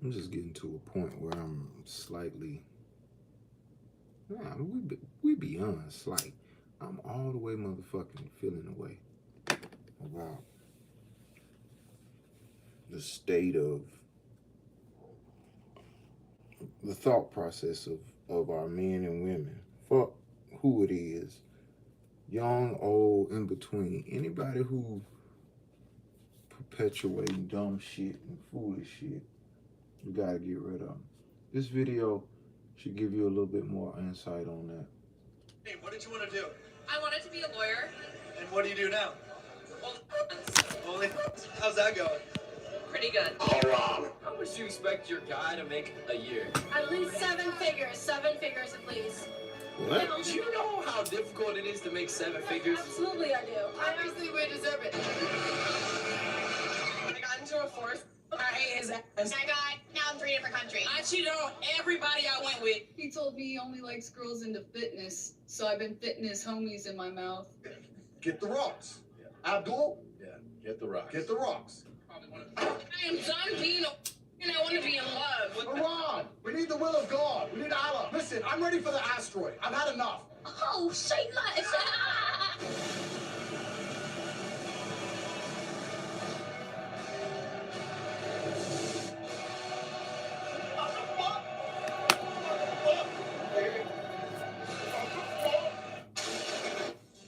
I'm just getting to a point where I'm slightly, nah, we beyond slight. I'm all the way motherfucking feeling away about the state of the thought process of our men and women. Fuck who it is, young, old, in between. Anybody who perpetuating dumb shit and foolish shit, you gotta get rid of them. This video should give you a little bit more insight on that. Hey, what did you want to do? I wanted to be a lawyer. And what do you do now? OnlyFans. Only, how's that going? Pretty good. How much do you expect your guy to make a year? At least 7 figures. 7 figures at least. What? Do you know how difficult it is to make 7 figures? Absolutely, I do. Obviously, we deserve it. I got into a forest. I hate his ass. Now I'm 3 different countries. I cheated on everybody I went with. He told me he only likes girls into fitness, so I've been fitting his homies in my mouth. Get the rocks. Abdul, Yeah, get the rocks. get the rocks. I am done being a and I want to be in love. Iran, we need the will of God. We need Allah. Listen, I'm ready for the asteroid. I've had enough. Oh, say less.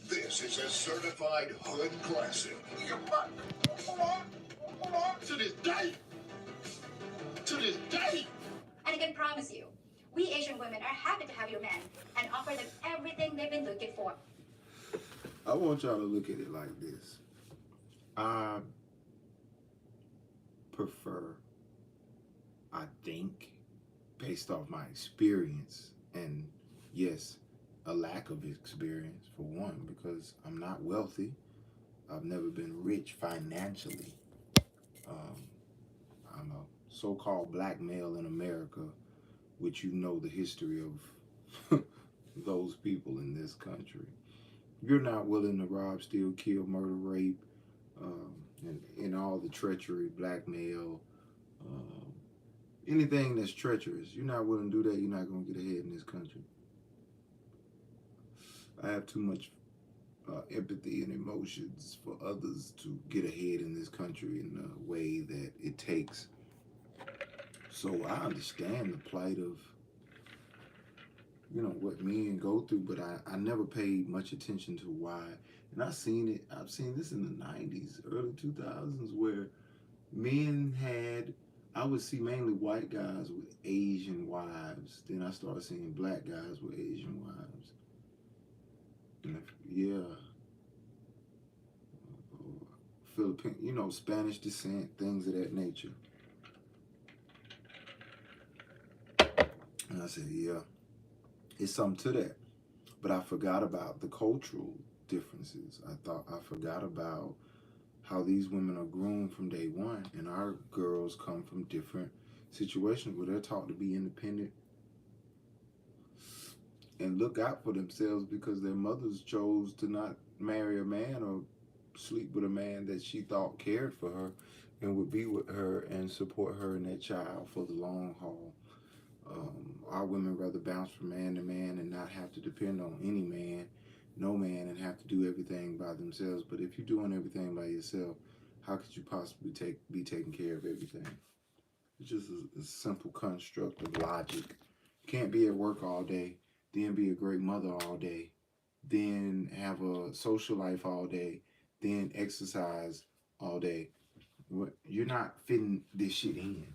This is a certified hood classic. To this day. To this day. And I can promise you, we Asian women are happy to have your men and offer them everything they've been looking for. I want y'all to look at it like this. I prefer, I think, based off my experience, and yes, a lack of experience for one, because I'm not wealthy. I've never been rich financially. I'm a so-called black male in America, which you know the history of those people in this country. You're not willing to rob, steal, kill, murder, rape, and all the treachery, blackmail, anything that's treacherous. You're not willing to do that, you're not going to get ahead in this country. I have too much empathy and emotions for others to get ahead in this country in the way that it takes. So I understand the plight of, you know, what men go through, but I never paid much attention to why. And I've seen this in the 90s, early 2000s, where men had, I would see mainly white guys with Asian wives. Then I started seeing black guys with Asian wives. And Philippine, you know, Spanish descent, things of that nature. And I said, yeah, it's something to that. But I forgot about the cultural differences. I forgot about how these women are groomed from day one. And our girls come from different situations where they're taught to be independent and look out for themselves because their mothers chose to not marry a man or sleep with a man that she thought cared for her and would be with her and support her and that child for the long haul. Our women rather bounce from man to man and not have to depend on any man, no man, and have to do everything by themselves. But if you're doing everything by yourself, how could you possibly be taking care of everything? It's just a simple construct of logic. You can't be at work all day, then be a great mother all day, then have a social life all day, then exercise all day. You're not fitting this shit in.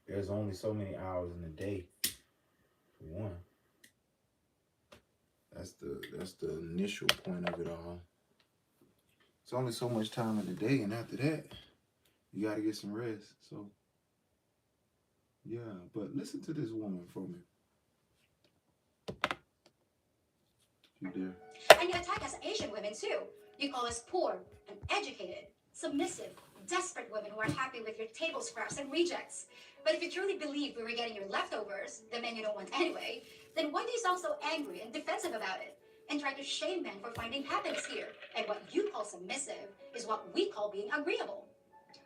There's only so many hours in a day, for one. That's the initial point of it all. It's only so much time in the day, and after that, you gotta get some rest. So, yeah, but listen to this woman for me. You there? And you attack us Asian women too. You call us poor, uneducated, submissive, desperate women who are happy with your table scraps and rejects. But if you truly believe we were getting your leftovers, the men you don't want anyway, then why do you sound so angry and defensive about it? And try to shame men for finding happiness here. And what you call submissive is what we call being agreeable.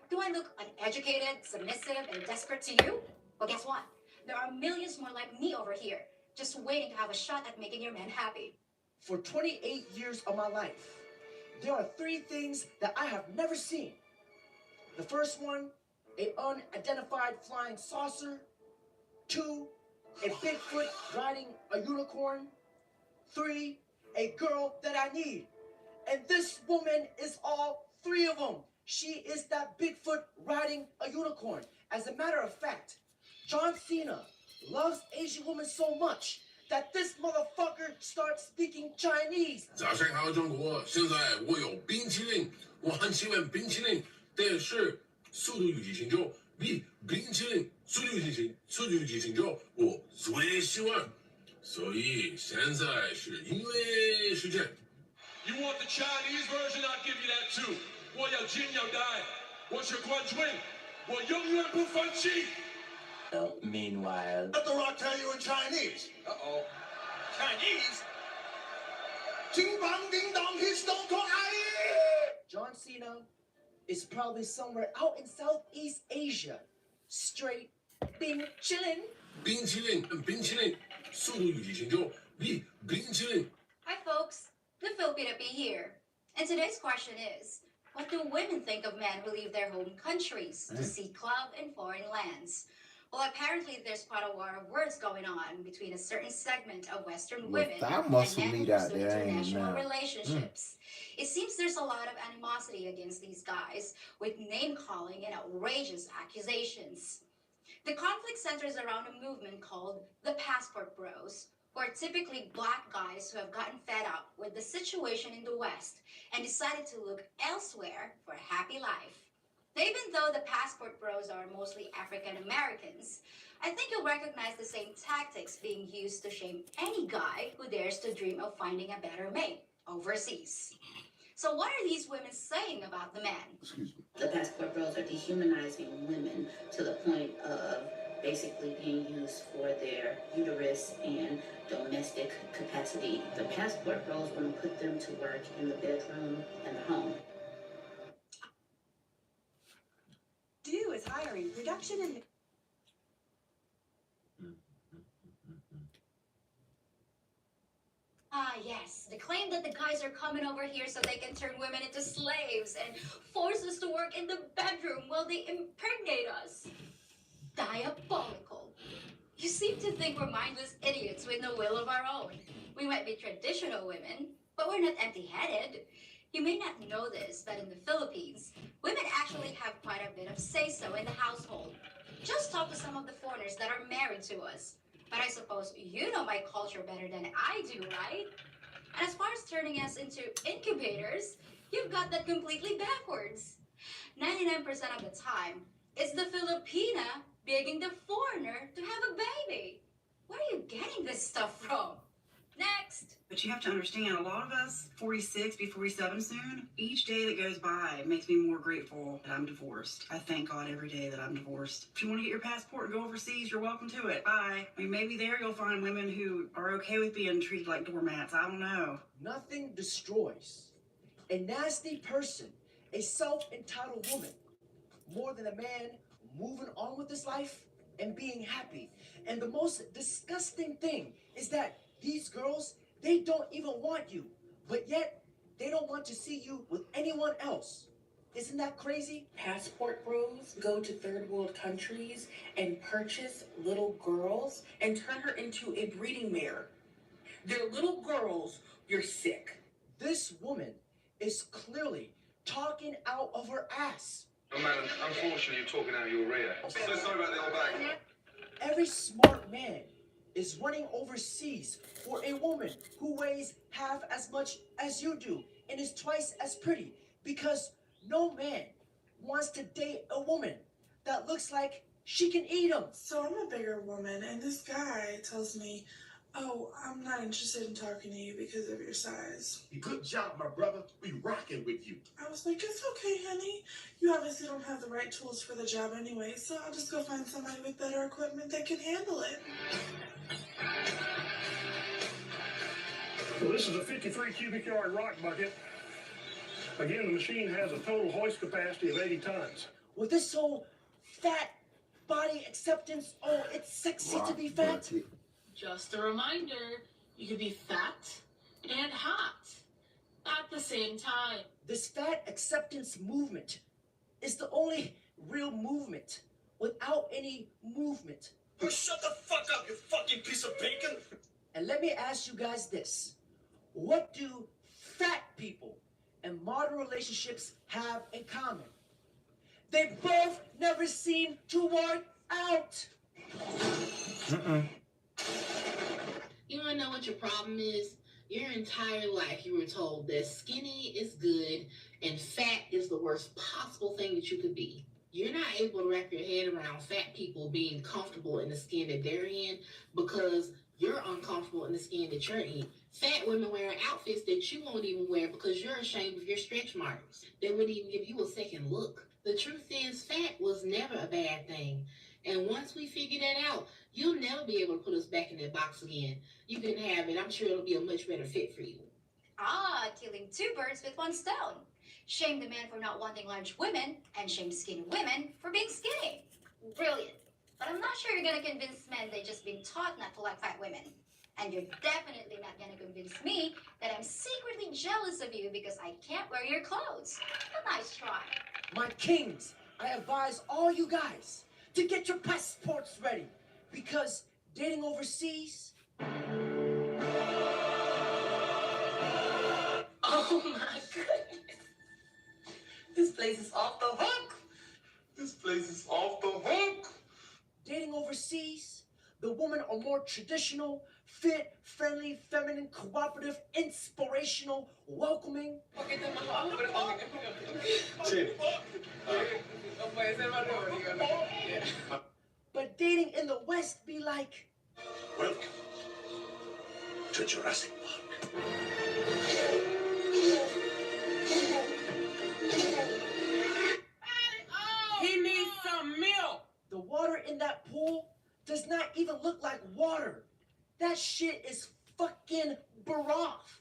Do I look uneducated, submissive, and desperate to you? Well, guess what? There are millions more like me over here, just waiting to have a shot at making your man happy. For 28 years of my life, there are 3 things that I have never seen. The first one, an unidentified flying saucer. 2, a Bigfoot riding a unicorn. 3, a girl that I need. And this woman is all 3 of them. She is that Bigfoot riding a unicorn. As a matter of fact, John Cena loves Asian women so much that this motherfucker starts speaking Chinese. 早上好，中国！现在我有冰淇淋，我很喜欢冰淇淋，但是速度与激情中比冰淇淋速度与激情中我最喜欢，所以现在是因为时间。You want the Chinese version? I'll give you that too. 我要金要带，我是冠军，我永远不放弃。Meanwhile, Let The Rock tell you in Chinese. Uh-oh. Chinese? Ding bang ding dong, he's Stone Cold. John Cena is probably somewhere out in Southeast Asia, straight being chillin'. 冰淇淋，速度与激情中比冰淇淋。Hi, folks. The Filipina P here. And today's question is, what do women think of men who leave their home countries to seek love in foreign lands? Well, apparently there's quite a war of words going on between a certain segment of Western women that and muscle men who meat out pursue there ain't international enough. relationships. It seems there's a lot of animosity against these guys, with name-calling and outrageous accusations. The conflict centers around a movement called the Passport Bros, who are typically black guys who have gotten fed up with the situation in the West and decided to look elsewhere for a happy life. Now, even though the Passport Bros are mostly African Americans, I think you'll recognize the same tactics being used to shame any guy who dares to dream of finding a better mate overseas. So what are these women saying about the men? Excuse me. The Passport Bros are dehumanizing women to the point of basically being used for their uterus and domestic capacity. The Passport Bros want to put them to work in the bedroom and the home. Do is hiring, production, and Ah, yes, the claim that the guys are coming over here so they can turn women into slaves and force us to work in the bedroom while they impregnate us. Diabolical. You seem to think we're mindless idiots with no will of our own. We might be traditional women, but we're not empty-headed. You may not know this, but in the Philippines, women actually have quite a bit of say-so in the household. Just talk to some of the foreigners that are married to us. But I suppose you know my culture better than I do, right? And as far as turning us into incubators, you've got that completely backwards. 99% of the time, it's the Filipina begging the foreigner to have a baby. Where are you getting this stuff from? Next. But you have to understand, a lot of us, 46, be 47 soon, each day that goes by makes me more grateful that I'm divorced. I thank God every day that I'm divorced. If you want to get your passport and go overseas, you're welcome to it. Bye. I mean, maybe there you'll find women who are okay with being treated like doormats. I don't know. Nothing destroys a nasty person, a self-entitled woman, more than a man moving on with his life and being happy. And the most disgusting thing is that these girls, they don't even want you, but yet they don't want to see you with anyone else. Isn't that crazy? Passport Bros go to third world countries and purchase little girls and turn her into a breeding mare. They're little girls, you're sick. This woman is clearly talking out of her ass. Oh, madam, unfortunately, you're talking out your rear. So sorry about the old bag. Every smart man is running overseas for a woman who weighs half as much as you do and is twice as pretty, because no man wants to date a woman that looks like she can eat him. So I'm a bigger woman, and this guy tells me, oh, I'm not interested in talking to you because of your size. Good job, my brother. We rocking with you. I was like, it's okay, honey. You obviously don't have the right tools for the job anyway, so I'll just go find somebody with better equipment that can handle it. So this is a 53 cubic yard rock bucket. Again, the machine has a total hoist capacity of 80 tons. with this whole fat body acceptance. Oh, it's sexy to be fat. Just a reminder, you can be fat and hot at the same time. This fat acceptance movement is the only real movement without any movement. Oh, shut the fuck up, you fucking piece of bacon! And let me ask you guys this. What do fat people and modern relationships have in common? They both never seem to work out. You wanna know what your problem is? Your entire life you were told that skinny is good and fat is the worst possible thing that you could be. You're not able to wrap your head around fat people being comfortable in the skin that they're in because you're uncomfortable in the skin that you're in. Fat women wearing outfits that you won't even wear because you're ashamed of your stretch marks. They wouldn't even give you a second look. The truth is, fat was never a bad thing. And once we figure that out, you'll never be able to put us back in that box again. You can have it. I'm sure it'll be a much better fit for you. Ah, killing two birds with one stone. Shame the man for not wanting large women, and shame skinny women for being skinny. Brilliant. But I'm not sure you're gonna convince men they've just been taught not to like fat women. And you're definitely not gonna convince me that I'm secretly jealous of you because I can't wear your clothes. A nice try. My kings, I advise all you guys to get your passports ready because dating overseas. Oh my goodness. This place is off the hook. This place is off the hook! Dating overseas, the women are more traditional, fit, friendly, feminine, cooperative, inspirational, welcoming. But dating in the West be like, Welcome to Jurassic Park. He needs some milk. the water in that pool does not even look like water. That shit is fucking baraff.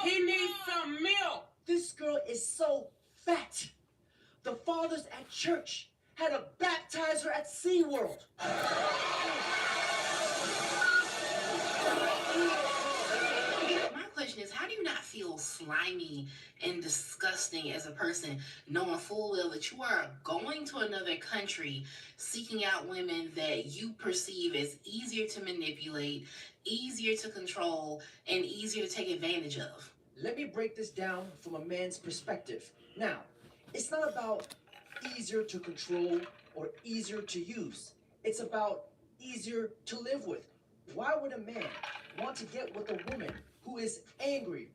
He needs some milk. This girl is so fat. The fathers at church had to baptize her at SeaWorld. My question is, how do you not feel slimy and disgusting as a person, knowing full well that you are going to another country, seeking out women that you perceive as easier to manipulate, easier to control, and easier to take advantage of? Let me break this down from a man's perspective. Now, it's not about easier to control or easier to use. It's about easier to live with. Why would a man want to get with a woman who is angry,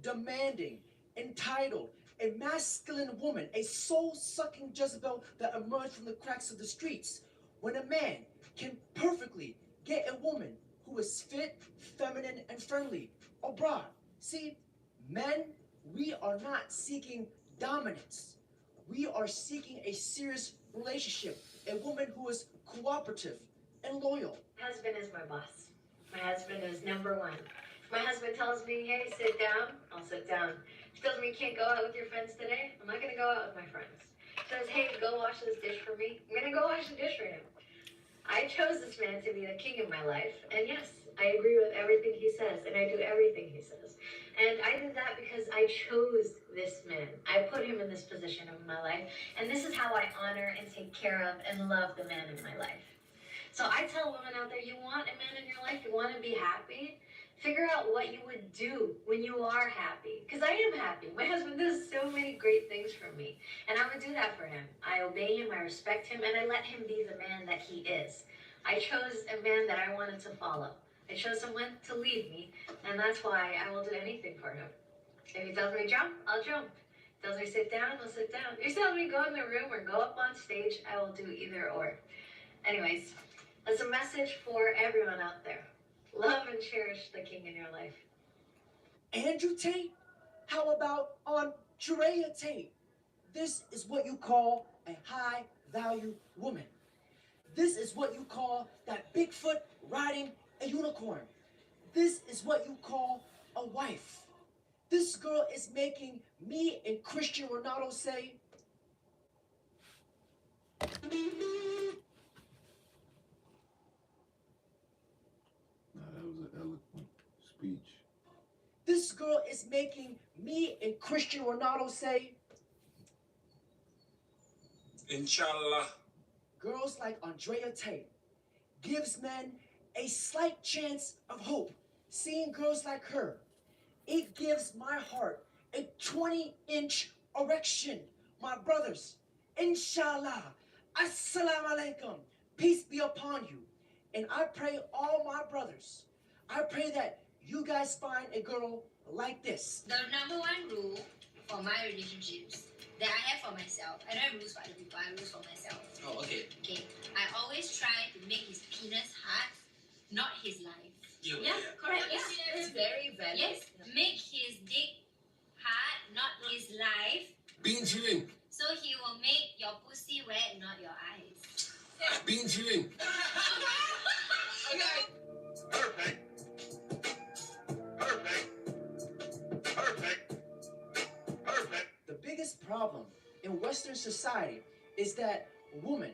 demanding, entitled, a masculine woman, a soul-sucking Jezebel that emerged from the cracks of the streets, when a man can perfectly get a woman who is fit, feminine, and friendly? Oh, brah, see, men, we are not seeking dominance. We are seeking a serious relationship, a woman who is cooperative and loyal. Husband is my boss. My husband is number one. If my husband tells me, hey, sit down, I'll sit down. If he tells me you can't go out with your friends today, I'm not gonna go out with my friends. If he says, hey, go wash this dish for me, I'm gonna go wash the dish for him. I chose this man to be the king of my life, and yes, I agree with everything he says, and I do everything he says. And I did that because I chose this man. I put him in this position of my life, and this is how I honor and take care of and love the man in my life. So I tell women out there, you want a man in your life, you want to be happy, figure out what you would do when you are happy. Because I am happy. My husband does so many great things for me, and I would do that for him. I obey him, I respect him, and I let him be the man that he is. I chose a man that I wanted to follow. I chose someone to lead me, and that's why I will do anything for him. If he tells me jump, I'll jump. If he tells me sit down, I'll sit down. If he tells me go in the room or go up on stage, I will do either or. Anyways, that's a message for everyone out there. Love and cherish the king in your life. Andrew Tate? How about Andrea Tate? This is what you call a high-value woman. This is what you call that Bigfoot riding a unicorn. This is what you call a wife. This girl is making me and Cristiano Ronaldo say, Now, that was an eloquent speech. This girl is making me and Cristiano Ronaldo say, Inshallah. girls like Andrea Tate gives men a slight chance of hope. Seeing girls like her, it gives my heart a 20-inch erection. My brothers, inshallah, assalamu alaikum, peace be upon you. And I pray all my brothers, I pray that you guys find a girl like this. The number one rule for my relationships that I have for myself, I don't have rules for other people, I have rules for myself. Oh, okay. Okay, I always try to make his penis hard, not his life. Yeah, correct. Yeah, That's very valid. yes, make his dick hard, not his life. 冰淇淋， So he will make your pussy wet, not your eyes. 冰淇淋， Okay. Perfect. Perfect. Perfect. Perfect. The biggest problem in Western society is that women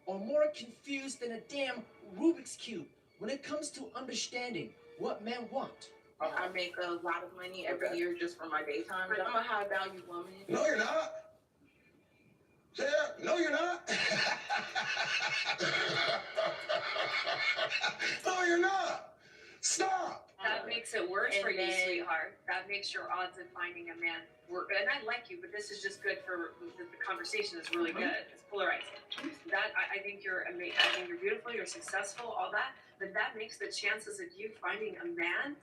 are more confused than a damn Rubik's Cube when it comes to understanding what men want. I make a lot of money every year just for my daytime. But I'm a high value woman. No, you're not. Sarah, no, you're not. No, you're not. Stop. That makes it worse And for you, then- sweetheart. That makes your odds of finding a man work. And I like you, but this is just good for the conversation. Is really good. It's polarizing. That I think you're amazing. I think you're beautiful. You're successful. All that, but that makes the chances of you finding a man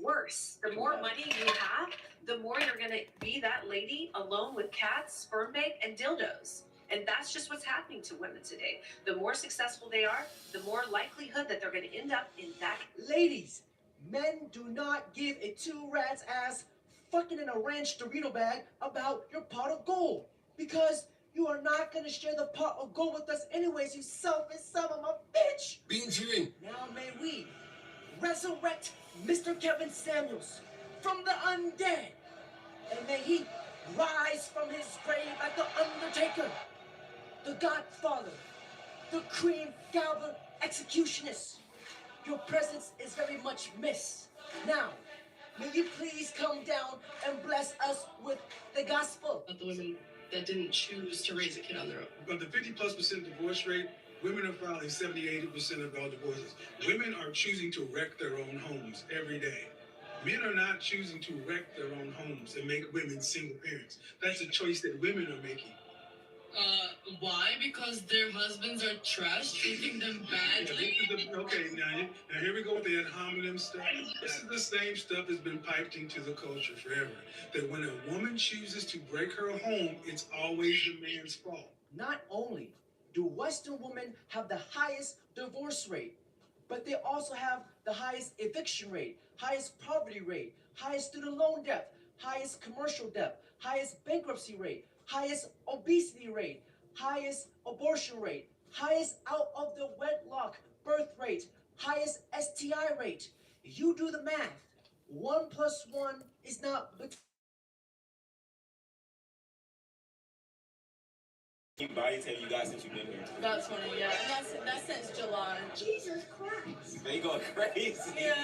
worse. The more money you have, the more you're gonna be that lady alone with cats, sperm bank, and dildos. And that's just what's happening to women today. The more successful they are, the more likelihood that they're gonna end up in that. Ladies, men do not give a two rat's ass fucking in a ranch Dorito bag about your pot of gold. Because you are not gonna share the pot of gold with us anyways, you selfish son of a bitch! 冰淇淋， Now may we resurrect Mr. Kevin Samuels from the undead. And may he rise from his grave like the Undertaker, the Godfather, the Cream Galvin Executionist. Your presence is very much missed. Now, may you please come down and bless us with the gospel. About the women that didn't choose to raise a kid on their own. But the 50+% divorce rate, women are filing 70-80% of all divorces. Women are choosing to wreck their own homes every day. Men are not choosing to wreck their own homes and make women single parents. That's a choice that women are making. Why? Because their husbands are trash, treating them badly? Okay, now here we go with the ad hominem stuff. This is the same stuff that's been piped into the culture forever. That when a woman chooses to break her home, it's always the man's fault. Not only do Western women have the highest divorce rate, but they also have the highest eviction rate, highest poverty rate, highest student loan debt, highest commercial debt, highest bankruptcy rate, highest obesity rate, highest abortion rate, highest out of the wedlock birth rate, highest STI rate. You do the math. 1 + 1 is not but Body tape you got since you've been here? About 20, yeah. And that's since July. Jesus Christ. They going crazy. Yeah,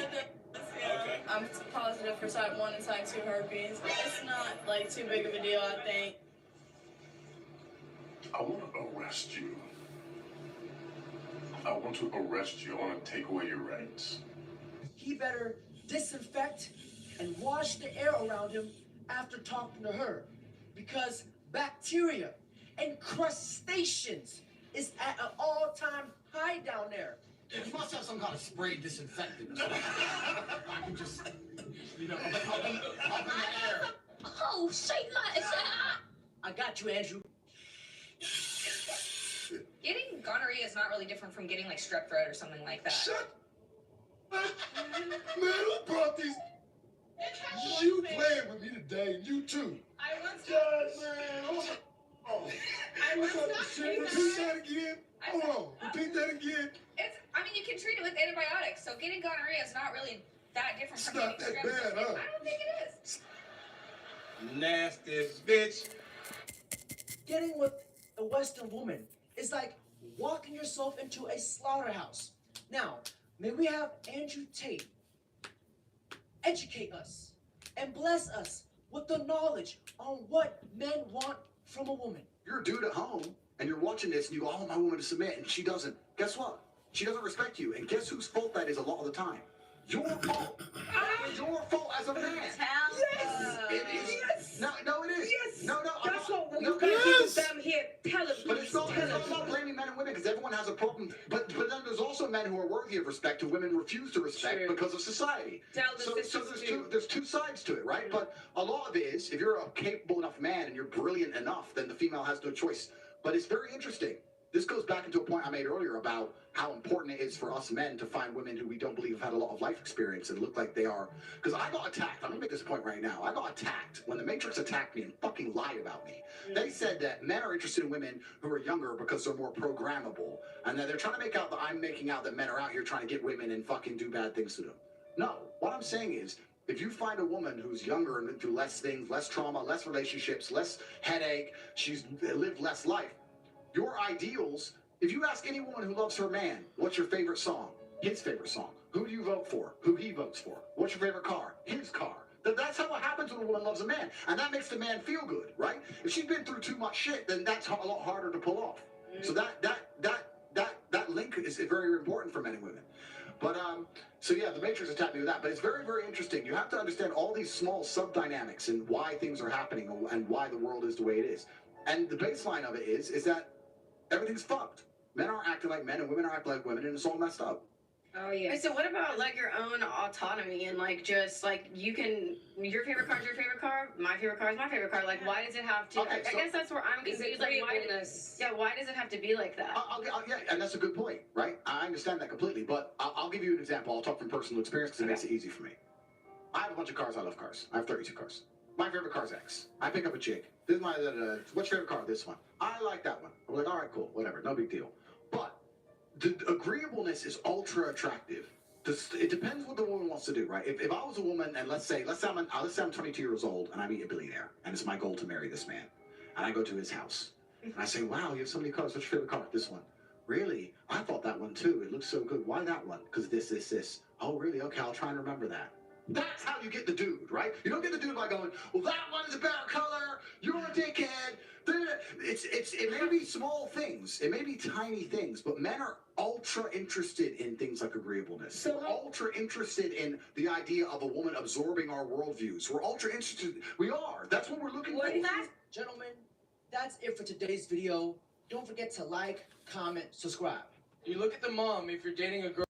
Okay. I'm positive for type 1 and type 2 herpes. It's not like too big of a deal, I think. I want to arrest you. I want to arrest you. I want to take away your rights. he better disinfect and wash the air around him after talking to her. Because bacteria and crustaceans is at an all-time high down there. You must have some kind of spray disinfectant. I can just, up in the air. Oh, say that. I got you, Andrew. Getting gonorrhea is not really different from getting like strep throat or something like that. Shut Man, who brought these? You playing with me today, and you too. I was God, man. Oh. I was not Repeat that again. Hold on. Repeat that again. I mean, you can treat it with antibiotics, so getting gonorrhea is not really that different It's from not getting that strep bad, throat. huh? I don't think it is. Nasty bitch. Getting with a Western woman is like walking yourself into a slaughterhouse. Now, may we have Andrew Tate educate us and bless us with the knowledge on what men want from a woman. You're a dude at home, and you're watching this, and you go, I want my woman to submit, and she doesn't. Guess what? She doesn't respect you, and guess whose fault that is a lot of the time? Your fault. It's your fault as a man. Yes. It is. Yes. No, it is. Yes. No, That's what no, you guys down here tell us. But it's not about blaming men and women because everyone has a problem. But then there's also men who are worthy of respect who women refuse to respect True. because of society. Tell the So sisters too. there's two sides to it, right? But a lot of it is if you're a capable enough man and you're brilliant enough, then the female has no choice. But it's very interesting. This goes back into a point I made earlier about how important it is for us men to find women who we don't believe have had a lot of life experience and look like they are. Because I got attacked. I'm going to make this point right now. I got attacked when the Matrix attacked me and fucking lied about me. They said that men are interested in women who are younger because they're more programmable. And that they're trying to make out that I'm making out that men are out here trying to get women and fucking do bad things to them. No. What I'm saying is, if you find a woman who's younger and been through less things, less trauma, less relationships, less headache, she's lived less life, your ideals, if you ask any woman who loves her man, what's your favorite song? His favorite song. Who do you vote for? Who he votes for. What's your favorite car? His car. That's how it happens when a woman loves a man. And that makes the man feel good, right? If she's been through too much shit, then that's a lot harder to pull off. So that link is very important for men and women. But, so yeah, the Matrix attacked me with that. But it's very, very interesting. You have to understand all these small sub-dynamics and why things are happening and why the world is the way it is. And the baseline of it is that everything's fucked. Men aren't acting like men and women are acting like women, and it's all messed up. Oh yeah. So what about like your own autonomy and like just like you can your favorite car is your favorite car, my favorite car is my favorite car. Like why does it have to? Okay, I guess that's where I'm confused. Like why does it have to be like that? Yeah, and that's a good point, right? I understand that completely, but I'll give you an example. I'll talk from personal experience because it makes it easy for me. I have a bunch of cars. I love cars. I have 32 cars. My favorite car is X. I pick up a chick. This is my, what's your favorite car? This one. I like that one. I'm like, all right, cool, whatever, no big deal. But the agreeableness is ultra attractive. It depends what the woman wants to do, right? If I was a woman, and let's say I'm 22 years old, and I meet a billionaire, and it's my goal to marry this man, and I go to his house, and I say, wow, you have so many cars. What's your favorite car? This one. Really? I thought that one too. It looks so good. Why that one? Because this. Oh, really? Okay, I'll try and remember that. That's how you get the dude, right? You don't get the dude by going, well, that one is a better color. You're a dickhead. It may be small things. It may be tiny things, but men are ultra interested in things like agreeableness. So we're ultra interested in the idea of a woman absorbing our worldviews. We're ultra interested. We are. That's what we're looking for. Gentlemen, that's it for today's video. Don't forget to like, comment, subscribe. You look at the mom if you're dating a girl.